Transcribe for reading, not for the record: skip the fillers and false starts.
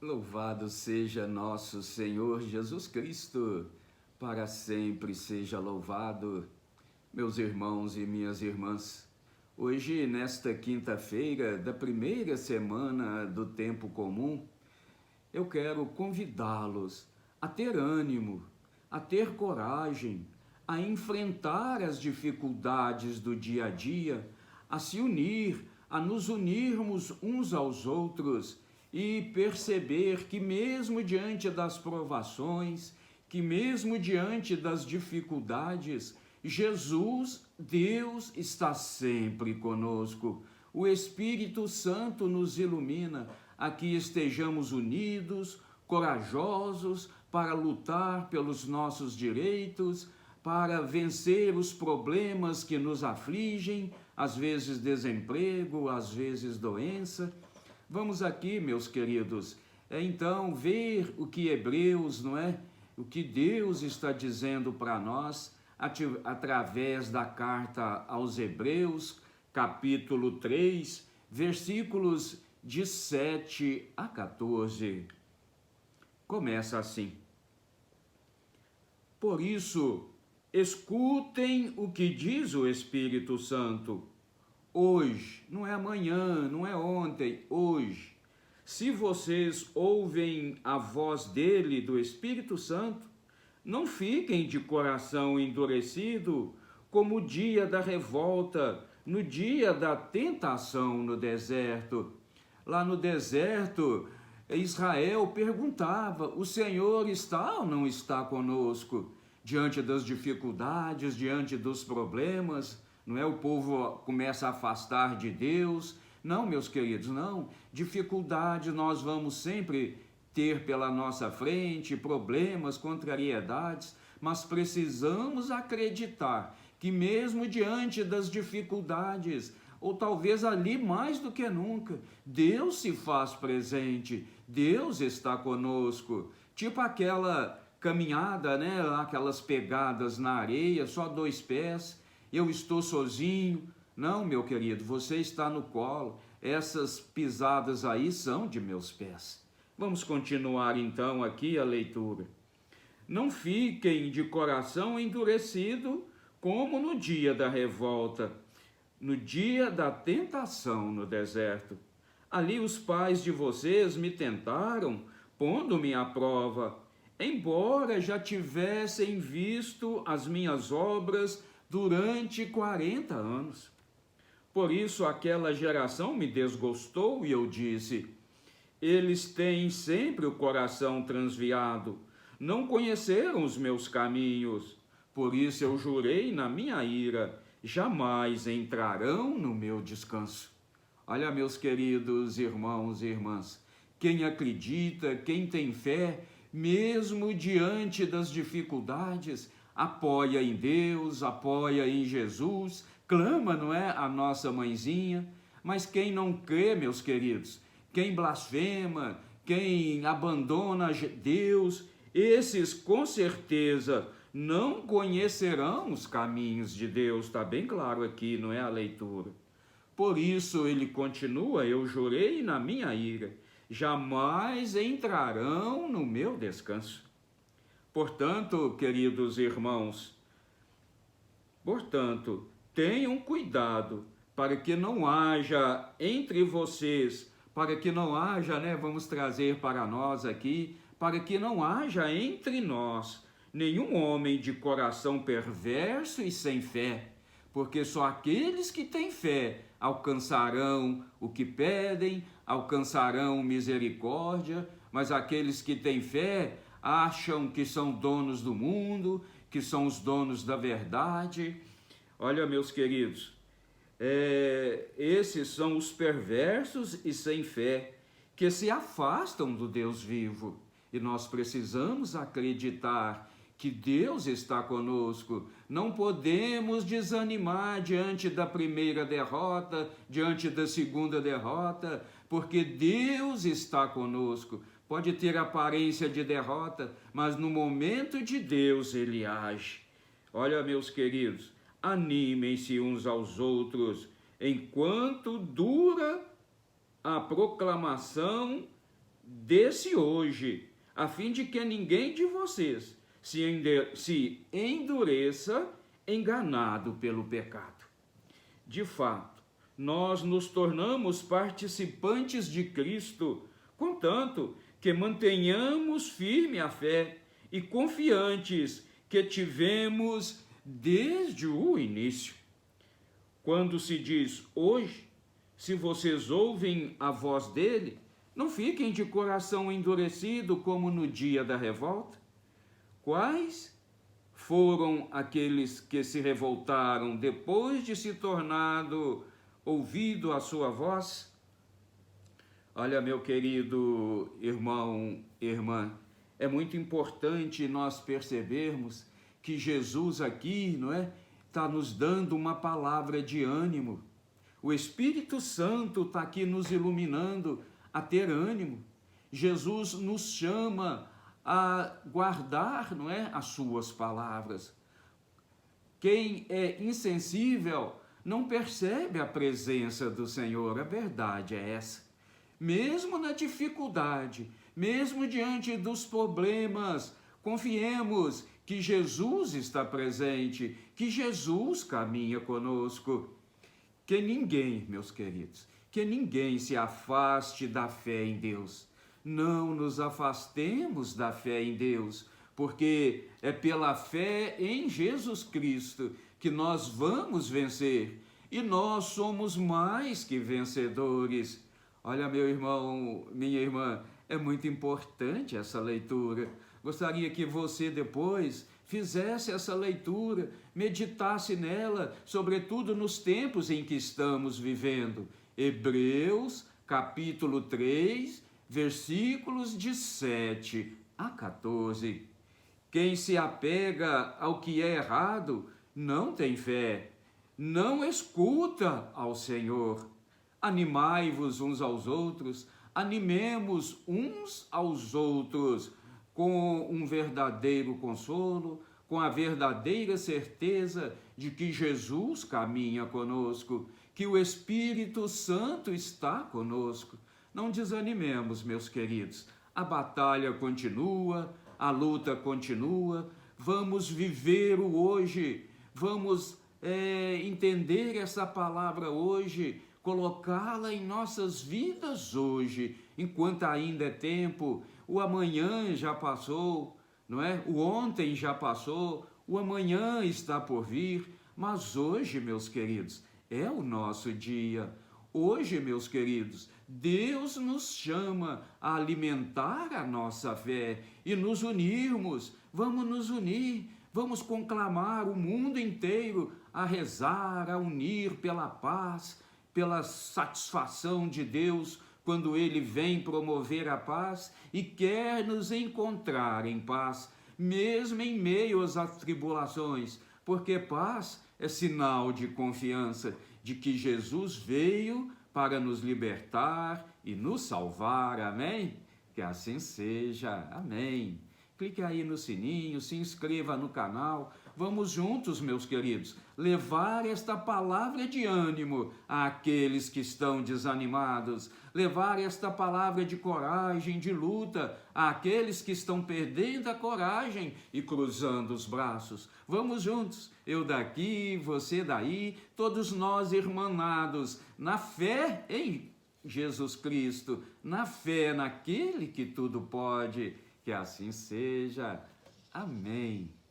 Louvado seja nosso Senhor Jesus Cristo, para sempre seja louvado. Meus irmãos e minhas irmãs, hoje, nesta quinta-feira da primeira semana do tempo comum, eu quero convidá-los a ter ânimo, a ter coragem, a enfrentar as dificuldades do dia a dia, a se unir, a nos unirmos uns aos outros e perceber que mesmo diante das provações, que mesmo diante das dificuldades, Jesus, Deus, está sempre conosco. O Espírito Santo nos ilumina a que estejamos unidos, corajosos para lutar pelos nossos direitos, para vencer os problemas que nos afligem, às vezes desemprego, às vezes doença. Vamos aqui, meus queridos, então ver o que Hebreus, não é? O que Deus está dizendo para nós através da carta aos Hebreus, capítulo 3, versículos de 7 a 14. Começa assim: Por isso, escutem o que diz o Espírito Santo. Hoje, não é amanhã, não é ontem, hoje. Se vocês ouvem a voz dele, do Espírito Santo, não fiquem de coração endurecido, como o dia da revolta, no dia da tentação no deserto. Lá no deserto, Israel perguntava: o Senhor está ou não está conosco? Diante das dificuldades, diante dos problemas, não é? O povo começa a afastar de Deus. Não, meus queridos, não. Dificuldade nós vamos sempre ter pela nossa frente, problemas, contrariedades, mas precisamos acreditar que mesmo diante das dificuldades, ou talvez ali mais do que nunca, Deus se faz presente, Deus está conosco. Tipo aquela caminhada, né? Aquelas pegadas na areia, só 2 pés, eu estou sozinho. Não, meu querido, você está no colo, essas pisadas aí são de meus pés. Vamos continuar então aqui a leitura. Não fiquem de coração endurecido como no dia da revolta, no dia da tentação no deserto. Ali os pais de vocês me tentaram, pondo-me à prova, embora já tivessem visto as minhas obras durante 40 anos. Por isso aquela geração me desgostou e eu disse: eles têm sempre o coração transviado, não conheceram os meus caminhos. Por isso eu jurei na minha ira: jamais entrarão no meu descanso. Olha, meus queridos irmãos e irmãs, quem acredita, quem tem fé, mesmo diante das dificuldades, apoia em Deus, apoia em Jesus, clama, não é, a nossa mãezinha. Mas quem não crê, meus queridos, quem blasfema, quem abandona Deus, esses com certeza não conhecerão os caminhos de Deus. Está bem claro aqui, não é, a leitura. Por isso ele continua: eu jurei na minha ira, jamais entrarão no meu descanso. Portanto, queridos irmãos, tenham cuidado para que não haja entre vocês, para que não haja, né, vamos trazer para nós aqui, para que não haja entre nós nenhum homem de coração perverso e sem fé, porque só aqueles que têm fé alcançarão o que pedem, alcançarão misericórdia, mas aqueles que têm fé acham que são donos do mundo, que são os donos da verdade. Olha, meus queridos, esses são os perversos e sem fé, que se afastam do Deus vivo. E nós precisamos acreditar que Deus está conosco. Não podemos desanimar diante da primeira derrota, diante da segunda derrota, porque Deus está conosco. Pode ter aparência de derrota, mas no momento de Deus ele age. Olha, meus queridos, animem-se uns aos outros enquanto dura a proclamação desse hoje, a fim de que ninguém de vocês se endureça enganado pelo pecado. De fato, nós nos tornamos participantes de Cristo, contanto que mantenhamos firme a fé e confiantes que tivemos desde o início. Quando se diz hoje, se vocês ouvem a voz dele, não fiquem de coração endurecido como no dia da revolta. Quais foram aqueles que se revoltaram depois de se tornado ouvido a sua voz? Olha, meu querido irmão e irmã, é muito importante nós percebermos que Jesus aqui, não é, está nos dando uma palavra de ânimo. O Espírito Santo está aqui nos iluminando a ter ânimo. Jesus nos chama a guardar, não é, as suas palavras. Quem é insensível não percebe a presença do Senhor, a verdade é essa. Mesmo na dificuldade, mesmo diante dos problemas, confiemos que Jesus está presente, que Jesus caminha conosco. Que ninguém, meus queridos, que ninguém se afaste da fé em Deus. Não nos afastemos da fé em Deus, porque é pela fé em Jesus Cristo que nós vamos vencer. E nós somos mais que vencedores. Olha, meu irmão, minha irmã, é muito importante essa leitura. Gostaria que você depois fizesse essa leitura, meditasse nela, sobretudo nos tempos em que estamos vivendo. Hebreus, capítulo 3, versículos de 7 a 14. Quem se apega ao que é errado não tem fé, não escuta ao Senhor. Animai-vos uns aos outros, animemos uns aos outros com um verdadeiro consolo, com a verdadeira certeza de que Jesus caminha conosco, que o Espírito Santo está conosco. Não desanimemos, meus queridos. A batalha continua, a luta continua. Vamos viver o hoje, vamos entender essa palavra hoje, colocá-la em nossas vidas hoje, enquanto ainda é tempo. O amanhã já passou, não é? O ontem já passou, o amanhã está por vir, mas hoje, meus queridos, é o nosso dia. Hoje, meus queridos, Deus nos chama a alimentar a nossa fé e nos unirmos. Vamos nos unir, vamos conclamar o mundo inteiro a rezar, a unir pela paz, pela satisfação de Deus, quando Ele vem promover a paz e quer nos encontrar em paz, mesmo em meio às tribulações, porque paz é sinal de confiança de que Jesus veio para nos libertar e nos salvar, amém? Que assim seja, amém. Clique aí no sininho, se inscreva no canal. Vamos juntos, meus queridos, levar esta palavra de ânimo àqueles que estão desanimados, levar esta palavra de coragem, de luta àqueles que estão perdendo a coragem e cruzando os braços. Vamos juntos, eu daqui, você daí, todos nós irmanados na fé em Jesus Cristo, na fé naquele que tudo pode. Que assim seja. Amém.